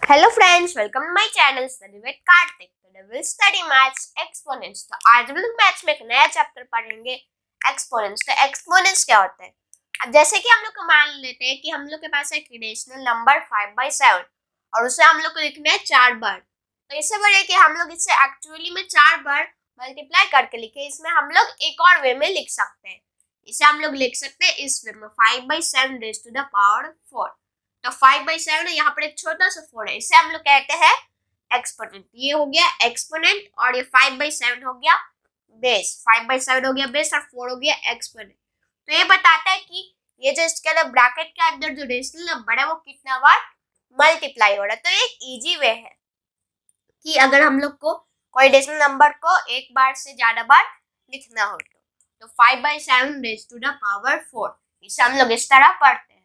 Hello friends, welcome to my channel study with Kartik. Today will study maths exponents. तो आज हम लोग maths में एक नया चैप्टर पढ़ेंगे, एक्सपोनेंट्स। तो एक्सपोनेंट्स क्या होते हैं? अब जैसे कि हम लोग को मान लेते हैं कि हम लोग के पास एक रेशनल नंबर 5/7 और उसे हम लोग को लिखना है 4 बार। तो इससे बढ़िया कि हम लोग इसे एक्चुअली में 4 बार मल्टीप्लाई करके लिखे। इसमें हम लोग एक और वे में लिख सकते हैं। इसे हम लोग लिख सकते हैं इस वे में 5/7 रेज़ टू द पावर 4। तो 5/7 है, यहाँ पर एक छोटा सा 4 है, इसे हम लोग कहते हैं एक्सपोनेंट। ये हो गया एक्सपोनेंट और ये 5/7 हो गया बेस। 5/7 हो गया बेस और 4 हो गया एक्सपोनेंट। तो ये बताता है कि ये जो इसके अंदर ब्रैकेट के अंदर जो रेशनल नंबर है वो कितना बार मल्टीप्लाई हो रहा है। तो एक इजी वे है कि अगर हम लोग को कोई रेशनल नंबर को एक बार से ज्यादा बार लिखना हो तो 5/7 रेज़ टू द पावर 4, इसे हम लोग इस तरह पढ़ते हैं।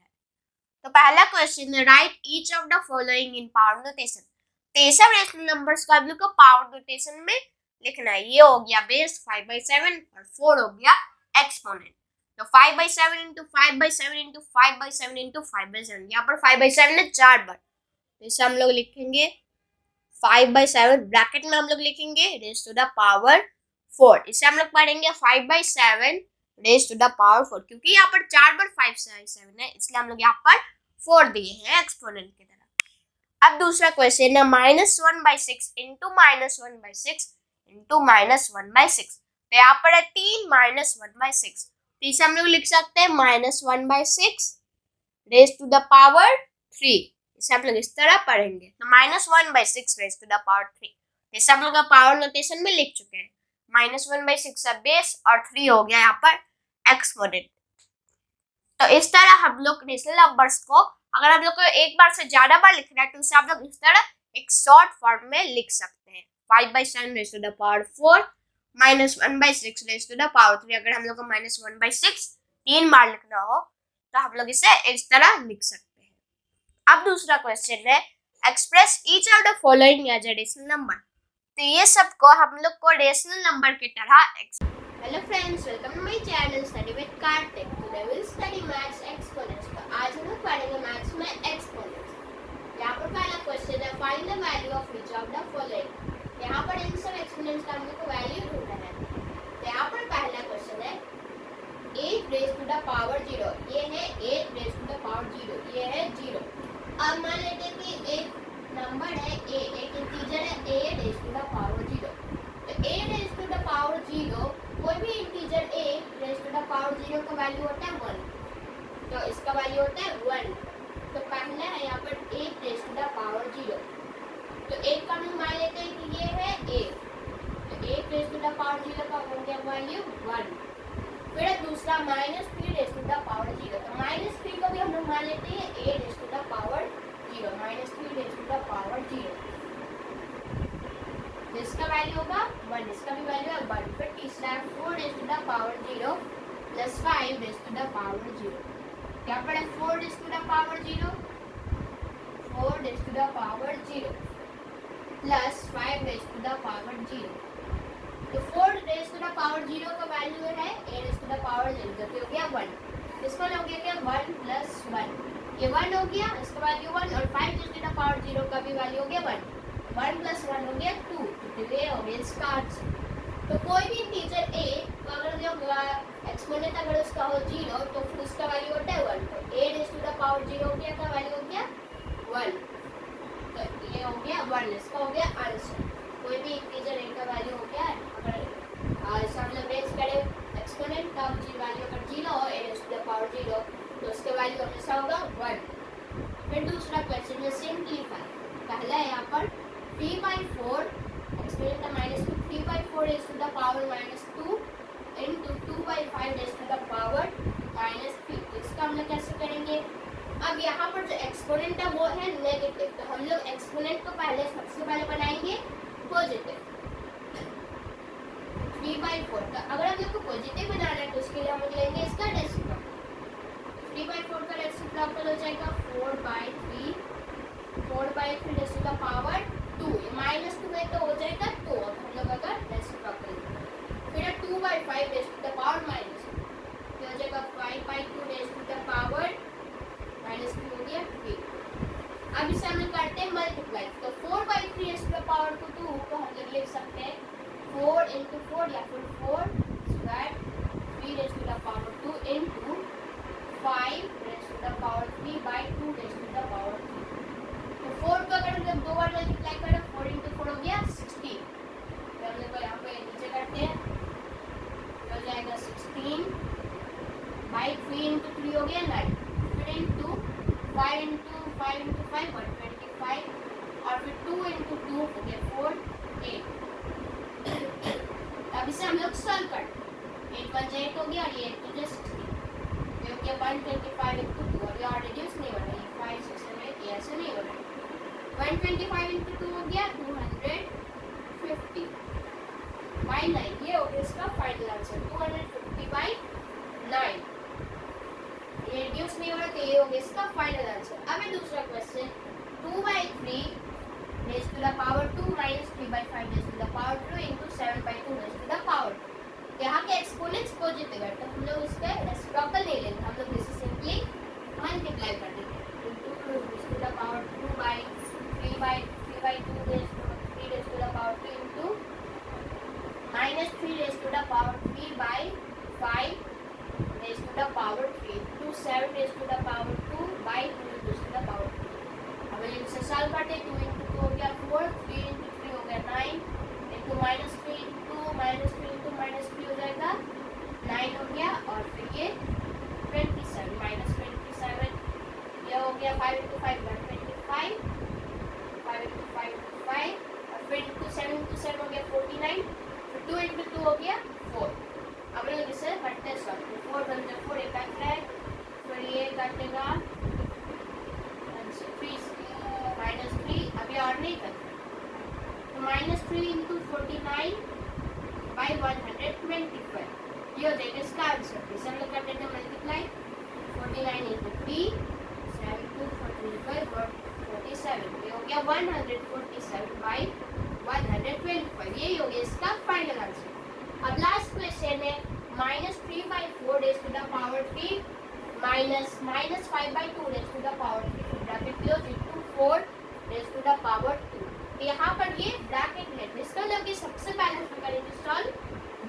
तो पहला क्वेश्चन है, right each of the following in power notation. तो ये सब रेशनल नंबर्स का हम लोग को पावर नोटेशन में लिखना है। ये हो गया बेस 5/7 और 4 हो गया एक्सपोनेंट। तो 5/7 इंटू 5/7 इंटू 5/7 इंटू 5/7, यहाँ पर 5/7 है 4 बार। तो इसे हम लोग लिखेंगे 5/7 ब्रैकेट में हम लोग लिखेंगे रेज़ टू द पावर 4। इसे हम लोग पढ़ेंगे 5/7 रेज़ टू द पावर 4, क्योंकि यहाँ पर 4 बार 5/7 है, इसलिए हम लोग यहाँ पर 4 दिए हैं एक्सपोनेंट की तरह। अब दूसरा क्वेश्चन है, -1/6 इंटू -1/6 इंटू -1/6। तो यहाँ पर है 3 -1/6। तो इसे हम लोग लिख सकते हैं -1/6 रेज़ टू द पावर 3। इसे हम लोग इस तरह पढ़ेंगे। तो -1/6 रेज़ टू द पावर 3, इसे हम लोग पावर नोटेशन में लिख चुके हैं। -1/6 है बेस और 3 हो गया यहाँ पर एक्सपोनेंट। तो इस तरह हम लोग रेशनल नंबर्स को अगर हम लोग को एक बार से ज्यादा बार लिखना है तो उसे हम लोग इस तरह एक शॉर्ट फॉर्म में लिख सकते हैं। 5/7 raise to the power 4 -1/6 raise to the power 3। अगर हम लोग को -1/6 3 बार लिखना हो तो हम लोग इसे इस तरह लिख सकते हैं। अब दूसरा क्वेश्चन है, express each of the following as a rational number. तो ये सब को हम लोग को रेशनल नंबर की तरह। Hello friends, welcome to my channel study with Kartik. Today will study maths exponents. तो आज हम लोग पढ़ेंगे मैथ्स में एक्सपोनेंट्स। यहाँ पर पहला क्वेश्चन है, find the value of each of the following. यहाँ पर इन सब एक्सपोनेंट्स का हम लोग को वैल्यू ढूंढना है। तो यहाँ पर पहला क्वेश्चन है 8 रेज़ टू द पावर 0। ये है 8 रेज़ टू द पावर 0, ये है 0। अब मान लेते हैं कि एक नंबर है a, एक इंटीजर है a raise to the power 0। तो a raise to the power 0, कोई भी integer a raise to the power 0 का वैल्यू होता है 1। तो इसका वैल्यू होता है 1। तो पहला है यहाँ पर 8 रेज़ टू द पावर 0। तो एक का हम मान लेते हैं कि ये है a। तो 8 रेज़ टू द पावर 0 का हो गया वैल्यू 1। फिर दूसरा -3 रेज़ टू द पावर 0। तो -3 को भी हम लोग मान लेते हैं a raise to the power 0, -3 raise to the power 0। इसका वैल्यू होगा 1, इसका भी वैल्यू है 1। फिर तीसरा है 4 raise to the power 0 plus 5 raise to the power 0। क्या पड़ा? 4 raise to the power 0, 4 raise to the power 0 plus 5 raise to the power 0। तो 4 रेज़ टू द पावर 0 का वैल्यू है a raise to the power 0, जो कि हो गया 1। इसका हो गया 1 प्लस 1, ये 1 हो गया, इसका वैल्यू 1। और 5 रेज़ टू द पावर 0 का भी वैल्यू हो गया 1। 1 प्लस 1 हो गया 2। तो ये हो गया इसका आंसर। तो कोई भी इंटीजर a तो अगर जो एक्सपोनेंट अगर उसका हो 0 तो फिर उसका वैल्यू होता है 1। तो a raise to the power 0 हो गया, का वैल्यू हो गया 1। तो ये हो गया 1, इसका हो गया आंसर। कोई भी इंटीजर a का वैल्यू हो गया, अगर इसे हम लोग रेज करें एक्सपोनेंट का वैल्यू अगर 0 हो a raise to the power 0 तो उसका वैल्यू हमेशा होगा 1। फिर दूसरा क्वेश्चन है, सिंप्लीफाई। पहला है यहाँ पर 3/4 एक्सपोनेंट का -2, 3/4 raise to the power -2 into 2/5 raise to the power -3। इसका हम लोग कैसे करेंगे? अब यहाँ पर जो एक्सपोनेंट है वो है नेगेटिव, तो हम लोग एक्सपोनेंट को पहले सबसे पहले बनाएंगे पॉजिटिव। 3/4 का अगर हम लोग को पॉजिटिव बनाना है तो उसके लिए हम लोग लेंगे इसका रेसिप्रोकल। 3/4 का रेसिप्रोकल हो जाएगा 4/3, 4/3 रेज़ टू द पावर 2। -2 है तो हो जाएगा 2। अब हम लोग अगर रेसिप्रोकल फिर 2/5 रेज़ टू द पावर -2, तो हो जाएगा 5/2 रेज़ टू द पावर -3 हो गया 3। अब इसे हम लोग करते हैं मल्टीप्लाई। तो 4 by 3 raised to the power 2 को हम लोग लिख सकते हैं 4 into 4 या फिर 4 square 3 raised to the power 2 into 5 raised to the power 3 by 2 raised to the power 3। तो 4 को अगर हम लोग दो बार मल्टीप्लाई करें 4 into 4 हो गया 16। तो हम लोग यहाँ पे नीचे करते हैं, हो जाएगा 16 by 3 into 3 हो गया 9, फिर into 5 into 5 into 5 125 और फिर 2 into 2 हो गया 4 8। अब इसे हम लोग सॉल्व करते हैं, 8 1 8 हो गया और ये 8 2 16, ये हो गया 125 into 2 और ये और रिड्यूस नहीं हो रहा है, 5 6 7 8 ऐसे नहीं हो रहा है। 125 into 2 हो गया 250 by 9, ये हो गया इसका फाइनल आंसर 250 by 9। ये रिड्यूस नहीं हो रहा तो ये हो गया इसका फाइनल आंसर। अब ये दूसरा question 2 by 3 raised to the power 2 minus 3 by 5 raised to the power 2 into 7 by 2 raised to the power 2। यहाँ के एक्सपोनेंट्स पॉजिटिव है तो हम लोग इसका रेसिप्रोकल नहीं लेंगे, हम लोग इसे सिंपली मल्टीप्लाई कर देते हैं। 2 raised to the power 2 by 3 by 2 raised to 3 raised to the power 2 into minus 3 raised to the power 3 by 5 raised to the power 3 to 7 raised to the power 2 by 2 raised to the power 3। अब इसे solve करते हैं, 2 into 2 हो गया 4, 3 into 3 हो गया 9, into minus 3 into minus 3 हो जाएगा 9 हो गया और फिर ये 27 minus 27, ये हो गया 5 into 5 125, 5 into 5 5 और फिर into 7 हो गया 49, फिर 2 into 2 हो गया 4। अब लोग इसे करते हैं सॉल्व, 4 बन जाए 4 एक कट है, फिर ये कटेगा 3 minus 3, अभी और नहीं करते तो minus 3 into 49 by 125, ये हो जाएगा इसका आंसर। इसे हम लोग कर देते हैं मल्टीप्लाई, 49 into 3 7 2 45 और 47, ये हो गया 147 by 125, ये हो गया इसका फाइनल आंसर। अब लास्ट क्वेश्चन है -3 by 4 raised to the power 3 minus -5 by 2 raised to the power 3 bracket close into 4 raised to the power 2। यहाँ पर ये ब्रैकेट लेते हैं, इसका लोग सबसे पहले हम करेंगे सॉल्व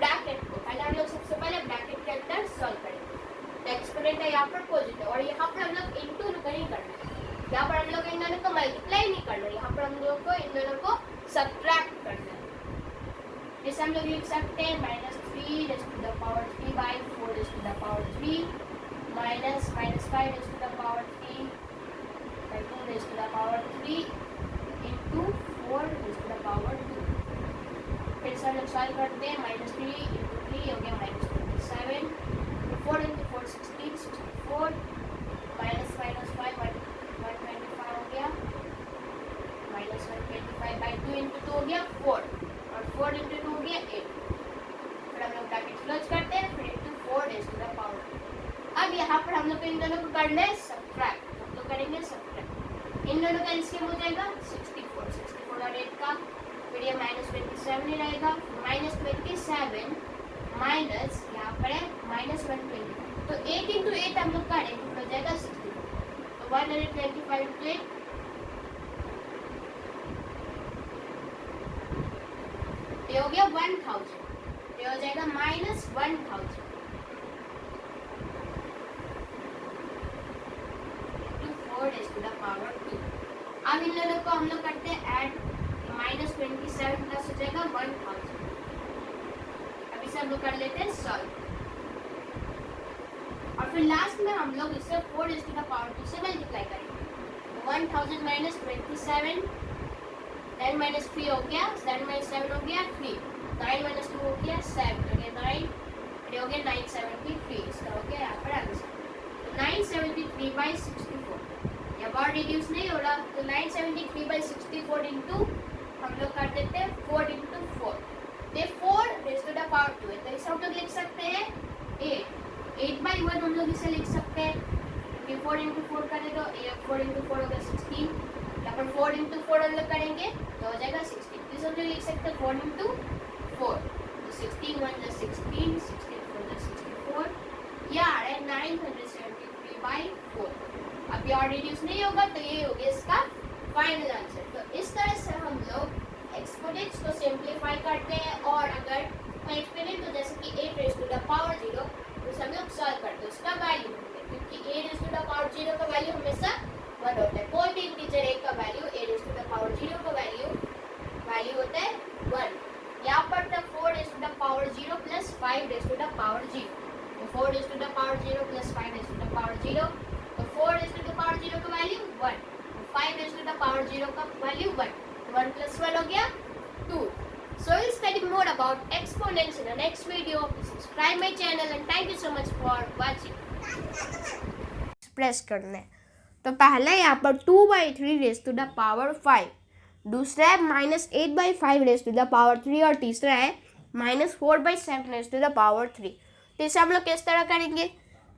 ब्रैकेट को, पहले हम लोग सबसे पहले ब्रैकेट के अंदर सॉल्व करेंगे। तो एक्सपोनेंट है यहाँ पर पॉजिटिव और यहाँ पर हम लोग इनटू नहीं करना है, यहाँ पर हम लोग इन दोनों को मल्टीप्लाई नहीं करना है, यहाँ पर हम लोग को इन दोनों को सब्ट्रैक्ट करना है। जैसे हम लोग लिख सकते हैं -3 raised to the power 3 by 4 raised to the power 3 minus -5 raised to the power 3 by 2 raised to the power 3 into 4 raised to the power 2। फिर से हम लोग सॉल्व करते हैं, -3 into 3 हो गया -27, 4 into 4 16 64 minus 5 125 हो गया -125 by 2 into 2 हो गया 4 और 4 into 2 हो गया 8। फिर हम लोग ब्रैकेट क्लोज करते हैं, फिर into 4 raised to the power 2। अब यहाँ पर हम लोग को इन दोनों को करना है सब्ट्रैक्ट, हम लोग करेंगे सब्ट्रैक्ट, इन दोनों का एलसीएम हो जाएगा 64 और 8 का, फिर ये -27 ही रहेगा, -27 माइनस यहाँ पर है -120, तो 8 into 8 हम लोग करेंगे तो हो जाएगा 64, तो 125 into 8 ये हो गया 1000, ये हो जाएगा -1000 raised to the power 2। अब इन दोनों को हम लोग करते हैं ऐड, -27 प्लस हो जाएगा 1000। अब इसे हम लोग कर लेते हैं सॉल्व और फिर लास्ट में हम लोग इसे 4 raised to the power 2 से मल्टीप्लाई करेंगे, तो 1000 -27 10 minus 3 हो गया, 7 minus 7 हो गया 3, 9 minus 2 हो गया 7, हो गया 9, ये हो गया 973, इसका हो गया यहाँ पर आंसर। तो 973 by 64, ये बार रिड्यूस नहीं हो रहा, तो 973 by 64 इंटू हम लोग कर देते हैं 4 into 4, ये 4 raised to the power 2 है, तो इसे हम लोग लिख सकते हैं 8 by 1 हम लोग इसे लिख सकते हैं, क्योंकि 4 into 4 करें तो 4 into 4 हो गया 16, यहाँ पर 4 into 4 हम लोग करेंगे तो हो जाएगा 16, तो इसे हम लोग लिख सकते हैं 4 into 4, तो 16 1 + 16, 16 4 + 64, ये आ रहा है 973 by 4। अब ये और रिड्यूस नहीं होगा तो ये हो गया इसका फाइनल आंसर। तो इस तरह से हम लोग एक्सपोनेंट्स को सिंप्लीफाई करते हैं और अगर मैं एक्सपेरिमेंट तो जैसे कि 8 रेज़ टू द पावर 0 तो हम लोग सॉल्व करते हैं उसका वैल्यू ढूंढते हैं, क्योंकि 8 रेज़ टू द पावर 0 का वैल्यू हमेशा 1 होता है। कोई भी इंटीजर एक का value 8 raise to the power 0 का वैल्यू होता है 1। यहाँ पर था 4 raise to the power 0 plus 5 raise to the power 0, तो 4 raise to the power 0 plus 5 raise to the power 0, तो 4 रेज़ टू द पावर 0 का value 1, 5 raise to the power 0 का वैल्यू 1, 1 plus 1 हो गया 2। So we'll study more about exponents in the next video. Please subscribe my channel and thank you so much for watching. Express करना है तो पहला यहाँ पर 2/3 रेज़ टू द पावर 5, दूसरा है -8/5 रेज़ टू द पावर 3 और तीसरा है -4/7 रेज़ टू द पावर 3। तो इसे हम लोग किस तरह करेंगे,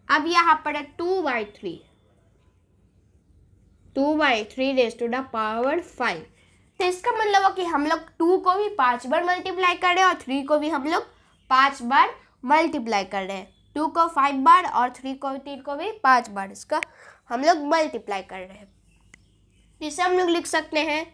अब यहाँ पर है 2/3 रेज़ टू द पावर 5, तो इसका मतलब है कि हम लोग 2 को भी 5 बार मल्टीप्लाई कर रहे हैं और 3 को भी हम लोग 5 बार मल्टीप्लाई कर रहे हैं। 2 को 5 बार और 3 को भी 5 बार इसका हम लोग मल्टीप्लाई कर रहे हैं। इसे हम लोग लिख सकते हैं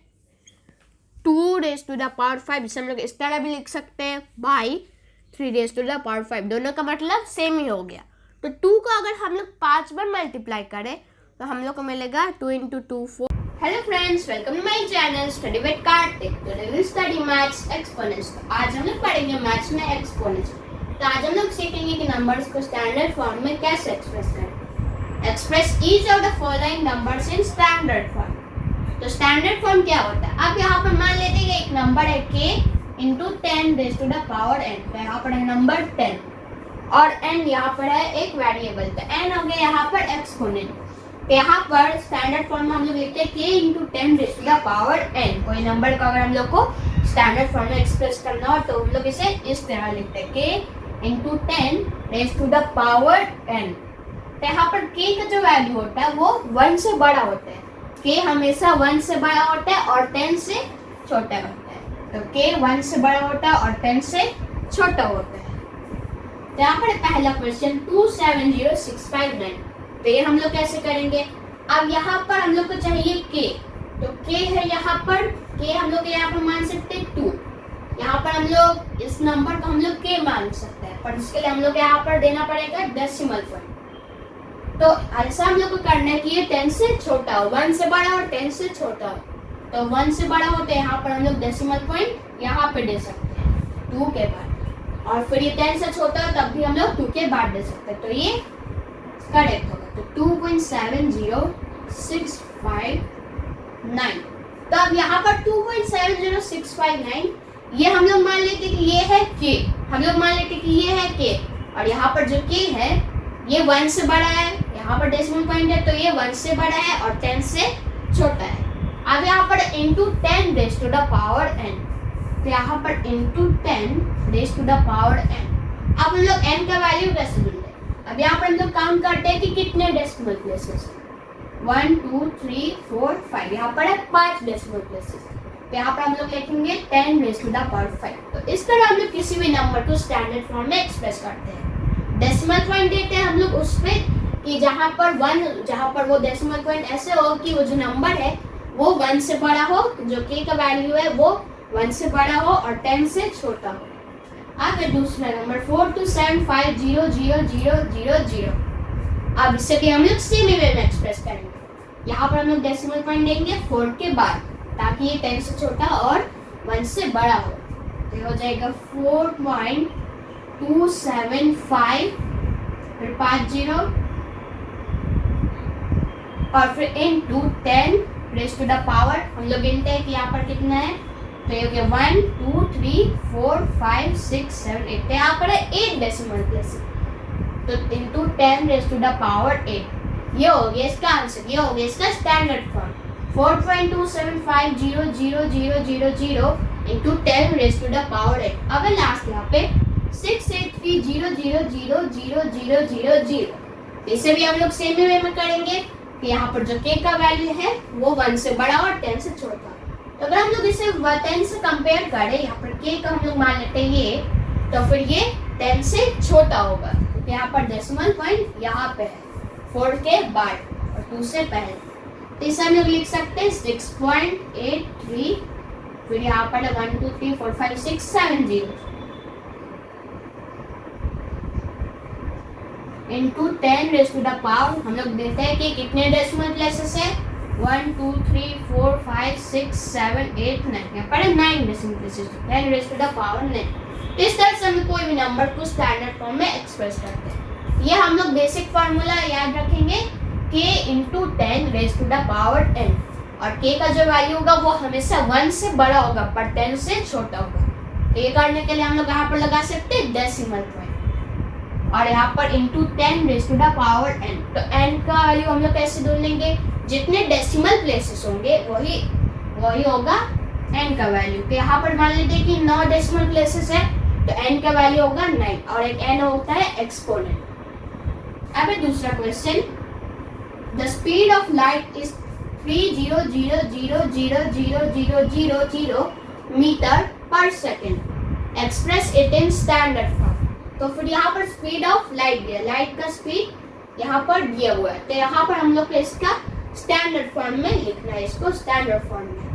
2 रेज़ टू द पावर 5, इसे हम लोग इस तरह भी लिख सकते हैं by 3 raise to the power 5, दोनों का मतलब सेम ही हो गया। तो 2 को अगर हम लोग 5 बार मल्टीप्लाई करें तो हम लोग को मिलेगा 2 × 2 4। Hello friends, welcome to my channel study with Kartik. Today we will study maths exponents. तो आज हम लोग पढ़ेंगे मैथ्स में एक्सपोनेंट्स। तो आज हम लोग सीखेंगे कि नंबर्स को स्टैंडर्ड फॉर्म में कैसे एक्सप्रेस करें। Express each of the following numbers in standard form. तो स्टैंडर्ड फॉर्म क्या होता है, अब यहाँ पर मान लेते हैं एक नंबर है k × 10 raise to the power n, तो यहाँ पर है नंबर 10 और n यहाँ पर है एक वेरिएबल, तो n हो गया यहाँ पर एक्सपोनेंट। यहाँ पर स्टैंडर्ड फॉर्म में हम लोग लिखते हैं k × 10 raise to the power n। कोई नंबर को अगर हम लोग को स्टैंडर्ड फॉर्म में एक्सप्रेस करना हो तो हम लोग इसे इस तरह लिखते हैं k × 10 raise to the power n। तो यहाँ पर k का जो वैल्यू होता है वो 1 से बड़ा होता है, k हमेशा 1 से बड़ा होता है और 10 से छोटा होता है। तो k 1 से बड़ा होता है और 10 से छोटा होता है। तो यहाँ पर पहला क्वेश्चन 270659, तो ये हम लोग कैसे करेंगे, अब यहाँ पर हम लोग को चाहिए k, तो k है यहाँ पर, k हम लोग यहाँ पर मान सकते हैं 2, यहाँ पर हम लोग इस नंबर को हम लोग k मान सकते हैं, पर इसके लिए हम लोग यहाँ पर देना पड़ेगा डेसिमल पॉइंट। तो ऐसा हम लोग को करना है कि ये 10 से छोटा हो, 1 से बड़ा और 10 से छोटा हो। तो 1 से बड़ा हो तो यहाँ पर हम लोग डेसिमल पॉइंट यहाँ पे दे सकते हैं 2 के बाद, और फिर ये 10 से छोटा हो तब भी हम लोग 2 के बाद दे सकते हैं। तो ये करेक्ट होगा, तो 2.70659। तो अब यहाँ पर 2.70659 ये हम लोग मान लेते कि ये है k, हम लोग मान लेते कि ये है k, और यहाँ पर जो k है ये 1 से बड़ा है, यहाँ पर डेसिमल पॉइंट है तो ये 1 से बड़ा है और 10 से छोटा है। अब यहाँ पर × 10 raise to the power n, तो यहाँ पर × 10 raise to the power n। अब हम लोग n का वैल्यू कैसे ढूंढते हैं, अब यहाँ पर हम लोग काउंट करते हैं कि कितने डेसिमल प्लेसेस, 1 2 3 4 5, यहाँ पर है 5 डेसिमल प्लेसेस। तो यहाँ पर हम लोग लिखेंगे 10 रेज़ टू द पावर 5। तो इस तरह हम लोग किसी भी नंबर को स्टैंडर्ड फॉर्म में एक्सप्रेस करते हैं। डेसिमल पॉइंट देते हैं हम लोग उस पे कि जहाँ पर वो डेसिमल पॉइंट ऐसे हो कि वो जो नंबर है वो 1 से बड़ा हो, जो k का वैल्यू है वो 1 से बड़ा हो और 10 से छोटा हो। आगे दूसरा नंबर 427500000। अब इसे भी हम लोग सेम वे में एक्सप्रेस करेंगे। यहाँ पर हम लोग डेसिमल पॉइंट देंगे 4 के बाद ताकि ये 10 से छोटा और 1 से बड़ा हो। तो हो जाएगा 4.275 फिर 50 और फिर × 10 रेज़ टू द पावर, हम लोग गिनते हैं कि यहाँ पर कितना है, तो ये हो गया 1 2 3 4 5 6 7 8, तो यहाँ पर है 8 डेसिमल प्लेस, तो × 10 रेज़ टू द पावर 8। ये हो गया इसका आंसर, ये हो गया इसका standard form 4.2750000 × 10 raise to the power 8। अब लास्ट यहाँ पे 683000000। इसे भी हम लोग सेम वे में करेंगे कि यहाँ पर जो k का वैल्यू है वो 1 से बड़ा और 10 से छोटा। तो अगर हम लोग इसे 10 से कंपेयर करें, यहाँ पर k का हम लोग मान लेते हैं ये, तो फिर ये 10 से छोटा होगा, क्योंकि यहाँ पर डेसिमल पॉइंट यहाँ पे है 4 के बाद, और 2 से पहले, तो इसे हम लोग लिख सकते हैं 6.83, फिर यहाँ पर 1 2 3 4 5 6 7 0 into 10 raise to the power, हम लोग देते हैं कि कितने डेसिमल प्लेसेस है 1 2 3 4 5 6 7 8 9, यहाँ पर 9 decimal places, 10 raise to the power 9। इस तरह से हम कोई भी नंबर को स्टैंडर्ड फॉर्म में एक्सप्रेस करते हैं। ये हम लोग बेसिक फार्मूला याद रखेंगे k into 10 raise to the power n, और k का जो वैल्यू होगा वो हमेशा 1 से बड़ा होगा पर 10 से छोटा होगा। तो ये करने के लिए हम लोग यहाँ पर लगा सकते हैं डेसिमल पॉइंट, और यहाँ पर into 10 raise to the power n। तो n का वैल्यू हम लोग कैसे ढूंढेंगे, जितने डेसिमल प्लेसेस होंगे वही होगा n का वैल्यू। तो यहाँ पर मान लीजिए कि 9 डेसिमल प्लेसेस है, तो n का वैल्यू होगा 9, और एक n होता है एक्सपोनेंट। अब दूसरा question, the speed of light is 300,000,000 metre per second, express it in standard form. तो फिर यहाँ पर स्पीड ऑफ लाइट दिया, लाइट का स्पीड यहाँ पर दिया हुआ है, तो यहाँ पर हम लोग को इसका स्टैंडर्ड फॉर्म में लिखना है, इसको स्टैंडर्ड फॉर्म में।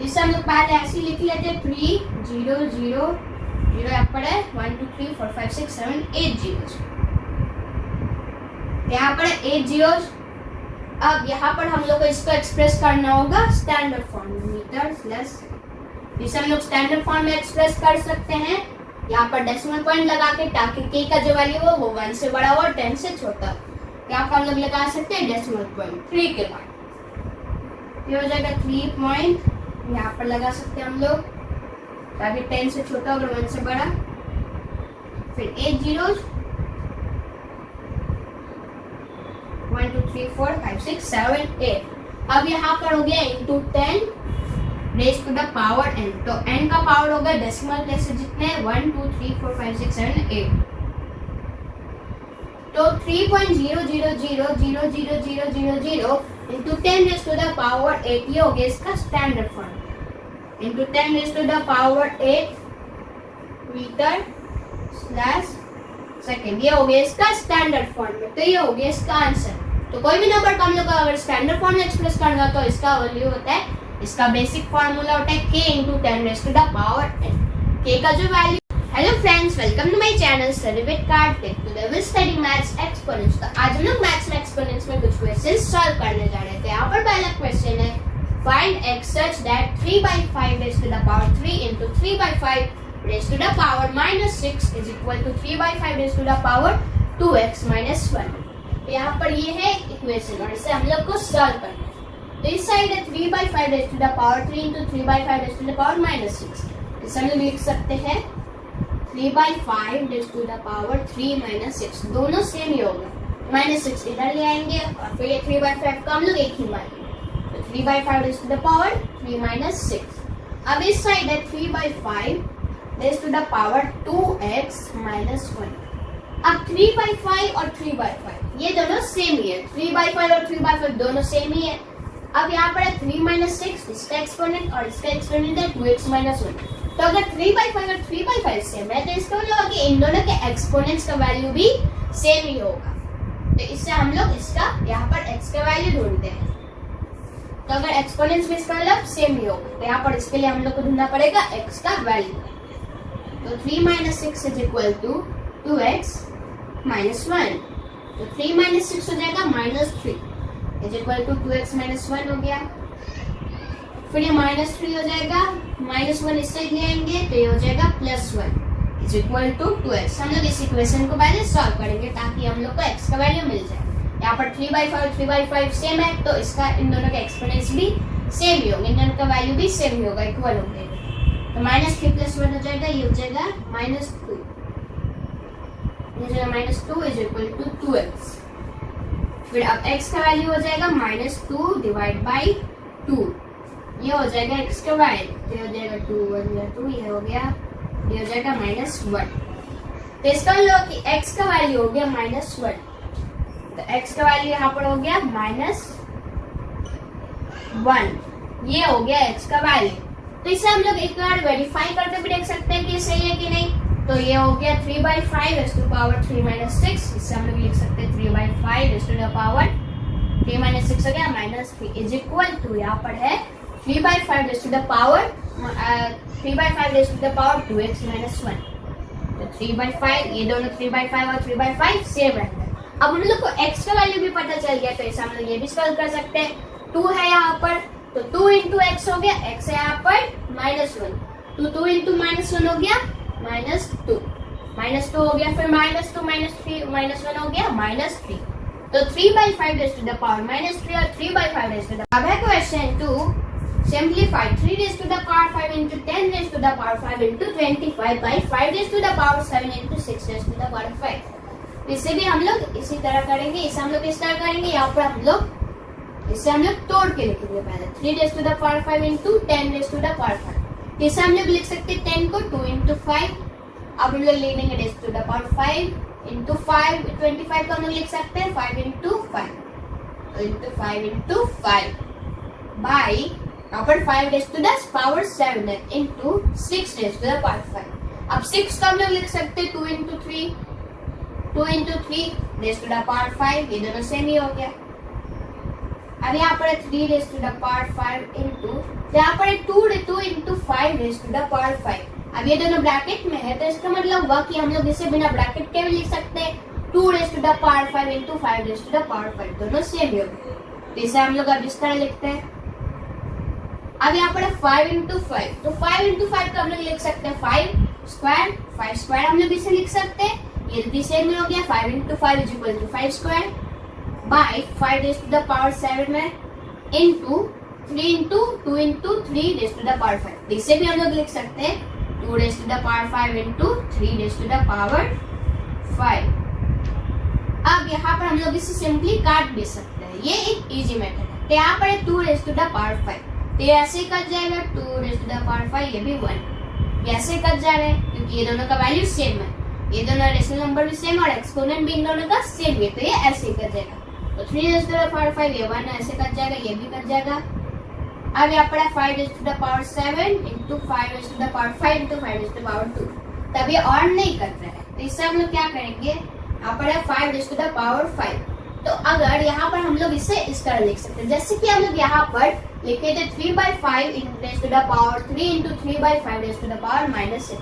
इसे हम लोग पहले ऐसे लिख लेते हैं 300,000, यहाँ पर है 1 2 3 4 5 6 7 8 zeros, यहाँ पर 8 zeros। अब यहाँ पर हम लोग को इसको एक्सप्रेस करना होगा स्टैंडर्ड फॉर्म में, मीटर प्लस, इसे हम लोग स्टैंडर्ड फॉर्म में एक्सप्रेस कर सकते हैं यहाँ पर डेसिमल पॉइंट लगा के, ताकि k का जो वैल्यू हो वो 1 से बड़ा हो और 10 से छोटा। यहाँ पर हम लोग लगा सकते हैं डेसिमल पॉइंट 3 के बाद, ये हो जाएगा 3 पॉइंट, यहाँ पर लगा सकते हैं हम लोग ताकि 10 से छोटा और 1 से बड़ा, फिर 8 zeros, 1 2 3 4 5 6 7 8। अब यहाँ पर हो गया into 10 raise to the power n, तो n का पावर होगा डेसिमल प्लेसेस जितने 1 2 3 4 5 6 7 8, तो 3.0000000 into 10 raise to the power 8, ये हो गया इसका standard form, into 10 raise to the power 8 metre slash second, ये हो गया इसका स्टैंडर्ड फॉर्म में। तो ये हो गया इसका आंसर। तो कोई भी नंबर को हम लोग अगर स्टैंडर्ड फॉर्म में एक्सप्रेस करना तो इसका वैल्यू होता है, इसका बेसिक फार्मूला होता है k into 10 raise to the power n, k का जो value. Hello friends, welcome to my channel study with Kartik. Today we study maths exponents. तो आज हम लोग मैथ्स में एक्सपोनेंट्स में कुछ क्वेश्चंस सॉल्व करने जा रहे थे। यहाँ पर पहला क्वेश्चन है, find x such that 3/5 raise to the power 3 into 3/5 raise to the power -6 is equal to 3/5 raise to the power 2x - 1। यहाँ पर ये है इक्वेशन और इसे हम लोग को सॉल्व करना है। तो इस साइड है 3/5 raise to the power 3 into 3/5 raise to the power -6, इसे हम लोग लिख सकते हैं 3/5 रेज़ टू द पावर 3 - 6, दोनों सेम ही होगा, -6 इधर ले आएंगे और फिर ये 3/5 का हम लोग एक ही मानेंगे, तो 3/5 रेज़ टू द पावर 3 - 6। अब इस साइड है 3/5 raise to the power 2x - 1। अब 3/5 और 3/5 ये दोनों सेम ही है, 3/5 और 3/5 दोनों सेम ही है। अब यहाँ पर है 3 - 6, इसका एक्सपोनेंट और इसका एक्सपोनेंट है 2x - 1। तो अगर 3/5 और 3/5 सेम है तो इसका मतलब कि इन दोनों के एक्सपोनेंट्स का वैल्यू भी सेम ही होगा। तो इससे हम लोग इसका यहाँ पर x का वैल्यू ढूंढते हैं। तो अगर एक्सपोनेंट्स भी इसका मतलब सेम ही होगा तो यहाँ पर इसके लिए हम लोग को ढूंढना पड़ेगा x का वैल्यू। तो 3 - 6 इज इक्वल टू 2x - 1, तो 3 - 6 हो जाएगा -3 इज इक्वल टू 2x - 1 हो गया। फिर ये -3 हो जाएगा, -1 इससे ले आएंगे तो ये हो जाएगा +1 इज इक्वल टू 2x। हम लोग इस इक्वेशन को पहले सॉल्व करेंगे ताकि हम लोग को x का वैल्यू मिल जाए। यहाँ पर 3/5 और 3/5 सेम है तो इसका इन दोनों के एक्सपोनेंट्स भी सेम ही होंगे, इन दोनों का वैल्यू भी सेम ही होगा, इक्वल होंगे। तो -3 + 1 हो जाएगा, ये हो जाएगा -2, ये जाएगा -2 इज इक्वल टू 2x। फिर अब x का वैल्यू हो जाएगा -2 डिवाइड बाई 2, ये हो जाएगा x का वैल्यू, ये हो जाएगा 2 1 2, ये हो गया, ये हो जाएगा -1। तो इसका मतलब कि x का वैल्यू हो गया -1, तो x का वैल्यू यहाँ पर हो गया -1, ये हो गया x का वैल्यू। तो इसे हम लोग एक बार वेरीफाई करके भी देख सकते हैं कि सही है कि नहीं। तो ये हो गया 3/5 रेज़ टू द पावर 3 - 6, इससे हम लोग लिख सकते हैं 3/5 raise to the power 3 minus 6 हो गया -3 इज इक्वल टू, यहाँ पर है 3/5 raise to the power 3/5 raise to the power 2x minus 1। तो 3/5, ये दोनों 3/5 और 3/5 सेम रहता है। अब हम लोग को x का वैल्यू भी पता चल गया, तो इसे हम लोग ये भी सॉल्व कर सकते हैं। 2 है यहाँ पर, तो 2 इंटू एक्स हो गया, x है यहाँ पर -1, तो 2 इंटू -1 हो गया -2, -2 हो गया, फिर -2 -3 -1 हो गया -3। तो 3/5 रेज़ टू द पावर -3 और 3/5 रेज़ टू द, अब है question 2, simplify 3 raise to the power 5 into 10 raise to the power 5 into 25 by 5 raise to the power 7 into 6 raise to the power 5। इसे भी हम लोग इसी तरह करेंगे, इसे हम लोग इस तरह करेंगे, यहाँ पर हम लोग इसे हम लोग तोड़ के लिखेंगे। पहले 3 raise to the power 5 into 10 raise to the power 5, इसे हम लोग लिख सकते हैं 10 को 2 into 5। अब हम लोग लिख देंगे raise to the power 5 into 5, 25 को हम लोग लिख सकते हैं 5 into 5 into 5 into 5 by, यहाँ पर 5 रेज़ टू द पावर 7 है into 6 raise to the power 5। अब 6 को हम लोग लिख सकते हैं 2 into 3 raise to the power 5, ये दोनों सेम ही हो गया। अब यहाँ पर 3 raise to the power 5 into, यहाँ पर 2 into 5 raise to the power 5। अब ये दोनों ब्रैकेट में है, तो इसका मतलब हुआ कि हम लोग इसे बिना ब्रैकेट के भी लिख सकते हैं। 2 raise to the power 5 into 5 raise to the power 5, दोनों सेम ही हो गए। तो इसे हम लोग अब इस तरह लिखते हैं। अब यहाँ पर 5 into 5, तो 5 into 5 को हम लोग लिख सकते हैं 5 स्क्वायर हम लोग इसे लिख सकते हैं, ये भी सेम हो गया। 5 into 5 is equal to 5 square by 5 raise to the power 7 में into 3 into 2 into 3 raise to the power 5, इसे भी हम लोग लिख सकते हैं 2 raise to the power 5 into 3 raise to the power 5। अब यहाँ पर हम लोग इसे सिंपली काट भी सकते हैं, ये एक इजी मेथड है। तो यहाँ पर 2 रेज़ टू द पावर 5, तो ये ऐसे कट जाएगा 2 रेज़ टू द पावर 5, ये भी 1, ये ऐसे कट जा रहे हैं क्योंकि ये दोनों का वैल्यू सेम है, ये दोनों रेशनल नंबर भी सेम और एक्सपोनेंट भी इन दोनों का सेम है, तो ये ऐसे कट जाएगा। तो 3 रेज़ टू द पावर 5, ये 1 ऐसे कट जाएगा, ये भी कट जाएगा। अब यहाँ पर 5 raise to the power 7 into 5 raise to the power 5 into 5 raise to the power 2, तब ये और नहीं कट रहा है, तो इससे हम लोग क्या करेंगे, यहाँ पर 5 रेज़ टू द पावर 5, तो अगर यहाँ पर हम लोग इसे इस तरह लिख सकते हैं, जैसे कि हम लोग यहाँ पर लिखे थे 3/5 raise to the power 3 into 3/5 raise to the power -6,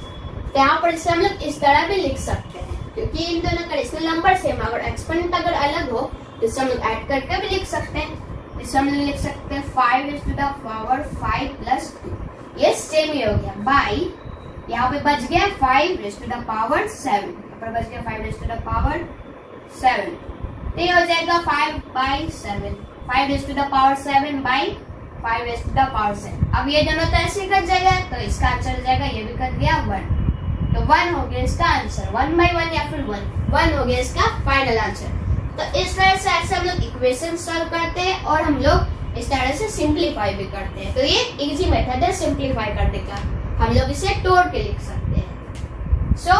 तो यहाँ पर इसे हम लोग इस तरह भी लिख सकते हैं क्योंकि इन दोनों का रेशनल नंबर सेम है। अगर एक्सपोनेंट अगर अलग हो तो इसे हम लोग ऐड करके भी लिख सकते हैं, इसे हम लोग लिख सकते हैं 5 रेज़ टू द पावर 5 + 2, ये सेम ही हो गया बाय, यहाँ पे बच गया 5 रेज़ टू द पावर 7, यहाँ पर बच गया 5 रेज़ टू द पावर 7, तो ये हो जाएगा 5/7, 5 raise to the power 7 by 5 raise to the power 7। अब ये दोनों तो ऐसे कट जाएगा, तो इसका आंसर हो जाएगा, ये भी कट गया 1, तो 1 हो गया इसका आंसर, 1/1 या फिर 1 हो गया इसका फाइनल आंसर। तो इस तरह से ऐसे हम लोग इक्वेशन सॉल्व करते हैं और हम लोग इस तरह से सिंप्लीफाई भी करते हैं। तो ये इजी मेथड है सिंप्लीफाई करने का, हम लोग इसे तोड़ के लिख सकते हैं। So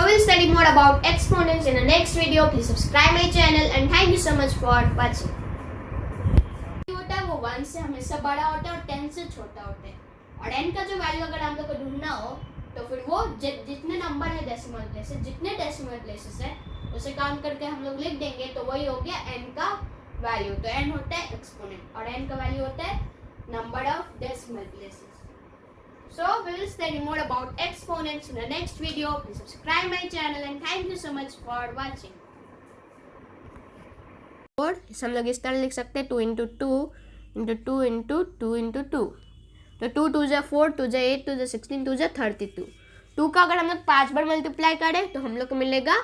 we'll study more about exponents in the next video. Please subscribe my channel and thank you so much for watching. होता है वो 1 से हमेशा बड़ा होता है और 10 से छोटा होता है, और n का जो वैल्यू अगर हम लोग को ढूंढना हो तो फिर वो जितने नंबर है डेसिमल प्लेसेस, जितने डेसिमल प्लेसेस है उसे काउंट करके हम लोग लिख देंगे, तो वही हो गया n का वैल्यू। तो n होता है एक्सपोनेंट और n का वैल्यू होता है number of decimal places. So we will study more about exponents in the next video. Please subscribe my channel and thank you so much for watching. और हम लोग इस तरह लिख सकते हैं 2 into 2 into 2 into 2 into 2, तो 2 2 जा 4, 2 जा 8, 2 जा 16, 2 जा 32। 2 का अगर हम लोग 5 बार मल्टीप्लाई करें तो हम लोग को मिलेगा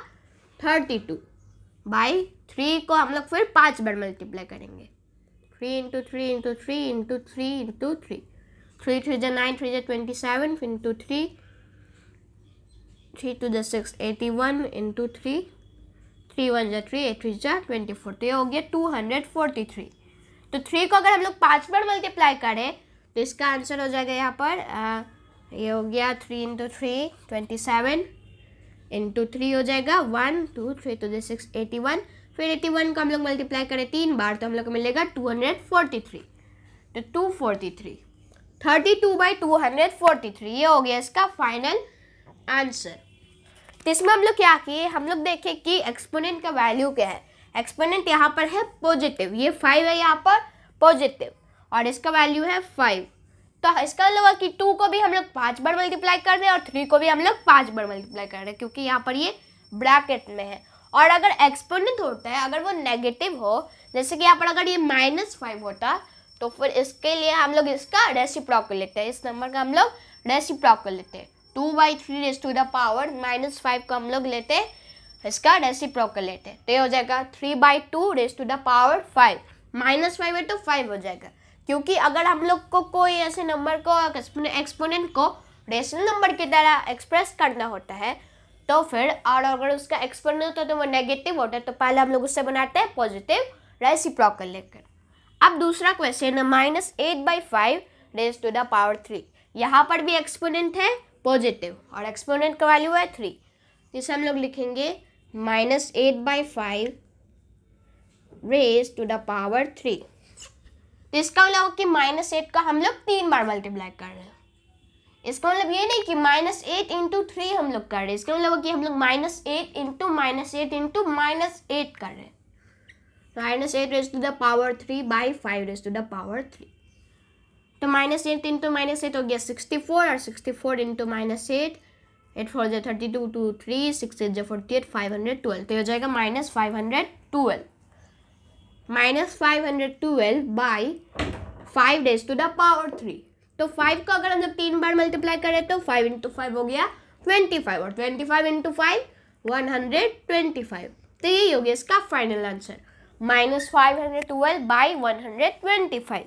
32 बाई 3 को हम लोग फिर 5 बार मल्टीप्लाई करेंगे, 3 into 3 into 3 into 3 into 3, 3 3 जा 9, 3 जा 27 into 3, 3 2 जा 6, 81 into 3, 3 1 जा 3, 8 3 जा 24, तो ये हो गया 243। तो 3 को अगर हम लोग 5 बार मल्टीप्लाई करें तो इसका आंसर हो जाएगा यहाँ पर ये हो गया 3 into 3 27 into 3 हो जाएगा 1 2 3 2 6 81, फिर 81 को हम लोग मल्टीप्लाई करें 3 बार तो हम लोग को मिलेगा 243, तो 243, 32/243 ये हो गया इसका फाइनल आंसर। तो इसमें हम लोग क्या किए, हम लोग देखें कि एक्सपोनेंट का वैल्यू क्या है। एक्सपोनेंट यहाँ पर है पॉजिटिव, ये 5 है यहाँ पर पॉजिटिव और इसका वैल्यू है 5। तो इसका मतलब है कि 2 को भी हम लोग 5 बार मल्टीप्लाई कर रहे हैं और 3 को भी हम लोग 5 बार मल्टीप्लाई कर रहे हैं, क्योंकि यहाँ पर ये ब्रैकेट में है। और अगर एक्सपोनेंट होता है, अगर वो नेगेटिव हो, जैसे कि यहाँ पर अगर ये -5 होता, तो फिर इसके लिए हम लोग इसका रेसिप्रोकल लेते हैं, इस नंबर का हम लोग रेसिप्रोकल लेते हैं। 2/3 रेज़ टू द पावर -5 को हम लोग लेते हैं, इसका रेसिप्रोकल लेते हैं, तो ये हो जाएगा 3/2 रेज़ टू द पावर 5। -5 है तो 5 हो जाएगा, क्योंकि अगर हम लोग को कोई ऐसे नंबर को एक्सपोनेंट को रेशनल नंबर की तरह एक्सप्रेस करना होता है, तो फिर और अगर उसका एक्सपोनेंट होता है तो वो नेगेटिव होता है, तो पहले हम लोग उससे बनाते हैं पॉजिटिव रेसिप्रोकल लेकर। अब दूसरा क्वेश्चन है -8/5 रेज़ टू द पावर 3। यहाँ पर भी एक्सपोनेंट है पॉजिटिव और एक्सपोनेंट का वैल्यू है 3, जिसे हम लोग लिखेंगे -8/5 रेज़ टू द पावर 3। तो इसका मतलब कि -8 का हम लोग 3 बार मल्टीप्लाई कर रहे हैं। इसका मतलब ये नहीं कि -8 × 3 हम लोग कर रहे हैं, इसका मतलब कि हम लोग -8 × -8 × -8 कर रहे हैं। -8 raise to the power 3/5 raise to the power 3। तो -8 × -8 हो गया 64 और 64 × -8, 8 4 × 32 2 3 6 8 48 512, तो हो जाएगा -512 -512/5 रेज़ टू द पावर 3। तो 5 को अगर हम लोग 3 बार मल्टीप्लाई करें तो 5 × 5 हो गया 25 और 25 × 5 125, तो यही हो गया इसका फाइनल आंसर -512/125।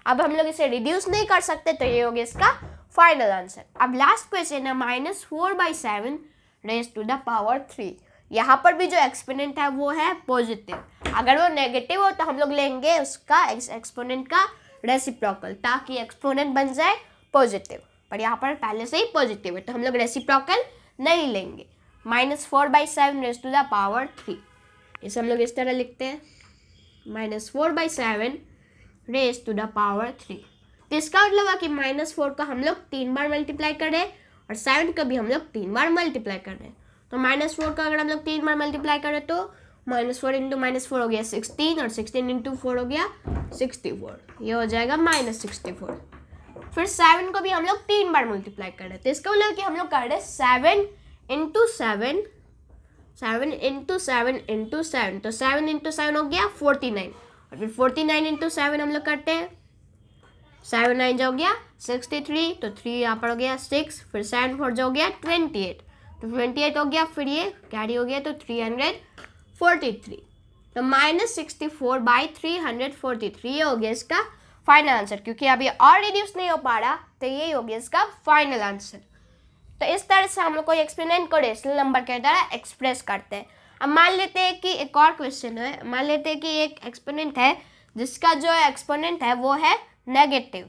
अब हम लोग इसे रिड्यूस नहीं कर सकते, तो ये हो गया इसका फाइनल आंसर। अब लास्ट क्वेश्चन है -4/7 रेज़ टू द पावर 3। यहाँ पर भी जो एक्सपोनेंट है वो है पॉजिटिव, अगर वो नेगेटिव हो तो हम लोग लेंगे उसका एक्सपोनेंट का रेसिप्रोकल, ताकि एक्सपोनेंट बन जाए पॉजिटिव, पर यहाँ पर पहले से ही पॉजिटिव है तो हम लोग रेसिप्रोकल नहीं लेंगे। -4/7 रेज़ टू द पावर 3, इसे हम लोग इस तरह लिखते हैं -4/7 रेज़ टू द पावर 3। तो इसका मतलब है कि -4 का हम लोग 3 बार मल्टीप्लाई कर रहे हैं और 7 का भी हम लोग 3 बार मल्टीप्लाई कर रहे हैं। तो -4 का अगर हम लोग 3 बार मल्टीप्लाई करें तो -4 × -4 हो गया 16 और 16 × 4 हो गया 64, ये हो जाएगा -64। फिर 7 को भी हम लोग 3 बार मल्टीप्लाई कर रहे हैं, तो इसका मतलब कि हम लोग कर रहे हैं 7 × 7 7 × 7 × 7, तो 7 × 7 हो गया 49 और फिर 49 × 7 हम लोग करते हैं, 7 9 जो हो गया 63, तो 3 यहाँ पर हो गया 6, फिर 7 4 जो हो गया 28, तो 28 हो गया, फिर ये कैरी हो गया तो 343, तो -64/343 ये हो गया इसका फाइनल आंसर, क्योंकि अभी और रिड्यूस नहीं हो पा रहा, तो यही हो गया इसका फाइनल आंसर। तो इस तरह से हम लोग कोई एक्सपोनेंट को रेशनल नंबर के द्वारा एक्सप्रेस करते हैं। अब मान लेते हैं कि एक और क्वेश्चन है, मान लेते हैं कि एक एक्सपोनेंट है जिसका जो एक्सपोनेंट है वो है नेगेटिव,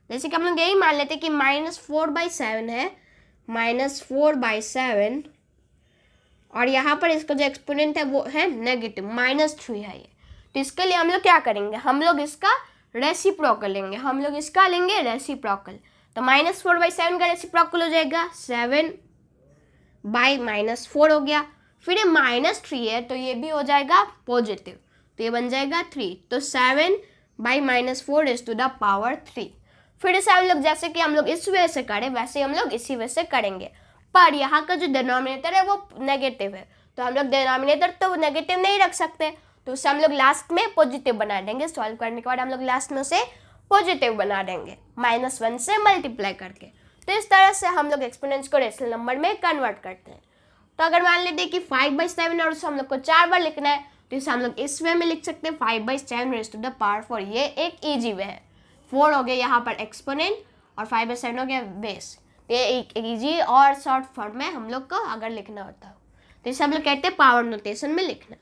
जैसे कि हम लोग यही मान लेते हैं कि -4/7 है, -4/7 और यहाँ पर इसका जो एक्सपोनेंट है वो है नेगेटिव -3 है ये। तो इसके लिए हम लोग क्या करेंगे, हम लोग इसका रेसिप्रोकल लेंगे, हम लोग इसका लेंगे रेसिप्रोकल। तो -4/7 का रेसिप्रोकल हो जाएगा 7/-4 हो गया, फिर ये -3 है तो ये भी हो जाएगा पॉजिटिव, तो ये बन जाएगा 3, तो 7/-4 रेज़ टू द पावर 3। फिर इसे हम लोग जैसे कि हम लोग इस वे से करें वैसे हम लोग इसी वे से करेंगे, पर यहाँ का जो डिनोमिनेटर है वो नेगेटिव है, तो हम लोग डिनोमिनेटर तो नेगेटिव नहीं रख सकते, तो उसे हम लोग लास्ट में पॉजिटिव बना देंगे। सॉल्व करने के बाद हम लोग लास्ट में उसे पॉजिटिव बना देंगे -1 से मल्टीप्लाई करके। तो इस तरह से हम लोग एक्सपोनेंट्स को रेशनल नंबर में कन्वर्ट करते हैं। तो अगर मान लेते हैं कि 5/7 और उसे हम लोग को 4 बार लिखना है, तो इसे हम लोग इस वे में लिख सकते हैं 5/7 रेज़ टू द पावर 4, ये एक ईजी वे है। 4 हो गया यहाँ पर एक्सपोनेंट और 5/7 हो गया बेस, ये एक ईजी और शॉर्ट फॉर्म में हम लोग को अगर लिखना होता हो तो इसे हम लोग कहते हैं पावर नोटेशन में लिखना।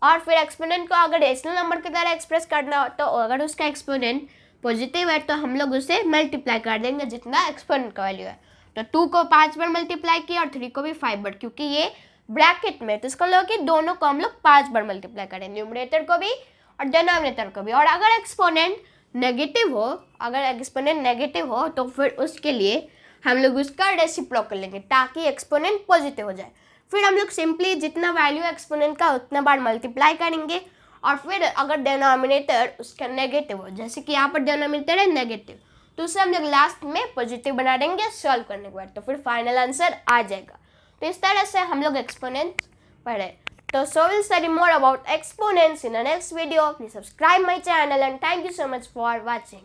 और फिर एक्सपोनेंट को अगर रेशनल नंबर की तरह एक्सप्रेस करना हो तो अगर उसका एक्सपोनेंट पॉजिटिव है तो हम लोग उसे मल्टीप्लाई कर देंगे जितना एक्सपोनेंट का वैल्यू है। तो 2 को 5 बार मल्टीप्लाई किया और 3 को भी 5 बार, क्योंकि ये ब्रैकेट में, तो इसका मतलब कि दोनों को हम लोग 5 बार मल्टीप्लाई करें, न्यूमरेटर को भी और डिनोमिनेटर को भी। और अगर एक्सपोनेंट नेगेटिव हो, अगर एक्सपोनेंट नेगेटिव हो तो फिर उसके लिए हम लोग उसका रेसिप्रोकल लेंगे ताकि एक्सपोनेंट पॉजिटिव हो जाए। फिर हम लोग सिंपली जितना वैल्यू एक्सपोनेंट का उतना बार मल्टीप्लाई करेंगे और फिर अगर डिनोमिनेटर उसका नेगेटिव हो, जैसे कि यहाँ पर डिनोमिनेटर है नेगेटिव, तो उसे हम लोग लास्ट में पॉजिटिव बना देंगे सॉल्व करने के बाद, तो फिर फाइनल आंसर आ जाएगा। तो इस तरह से हम लोग एक्सपोनेंट पढ़े। So we'll study more about exponents in the next video. Please subscribe my channel and thank you so much for watching.